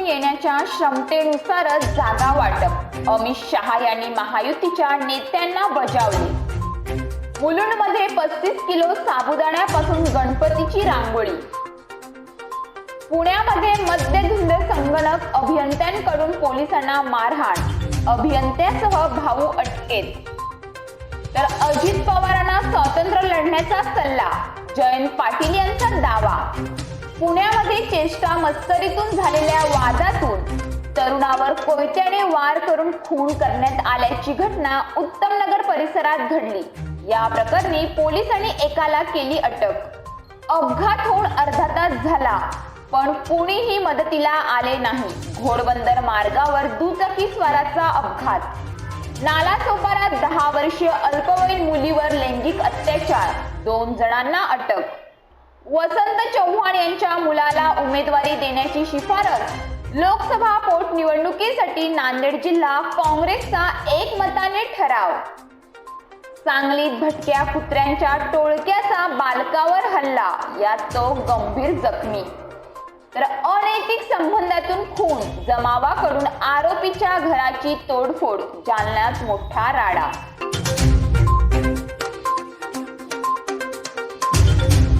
येण्याच्या क्षमतेनुसारच जागा वाटप अमित शहा यांनी महायुतीच्या नेत्यांना बजावले। मुलुंडमध्ये 35 किलो साबुदाण्यापासून गणपतीची रांगोळी। पुण्यामध्ये मद्यधुंद संगणक अभियंत्यांकडून पोलिसांना मारहाण, अभियंत्यासह भाऊ अटकेत। तर अजित पवारांना स्वातंत्र्य लढण्याचा सल्ला, जयंत पाटील यांचा दावा। पुण्यामध्ये चेष्टा मस्करीतून झालेल्या वादातून तरुणावर कोयत्याने वार करून खून करण्यात आल्याची घटना उत्तमनगर परिसरात घडली। या प्रकरणी पोलिसांनी एकाला केली अटक। अपघात होऊन अर्धा तास झाला पण कोणीही मदतीला आले नाही। घोडबंदर मार्गावर दुचाकी स्वाराचा अपघात। नालासोपारा 10 वर्षीय अल्पवयीन मुलीवर लैंगिक अत्याचार, 2 जणांना अटक। वसंत चव्हाण यांच्या मुलाला उमेदवारी देण्याची शिफारस। लोकसभा पोटनिवडणुकीसाठी नांदेड जिल्हा काँग्रेसचा एकमताने ठराव। सांगलीत भटक्या कुत्र्यांच्या टोळक्याचा बालकावर हल्ला, यात तो गंभीर जखमी। तर अनैतिक संबंधातून खून, जमावाकडून आरोपीच्या घराची तोडफोड, जालन्यात मोठा राडा।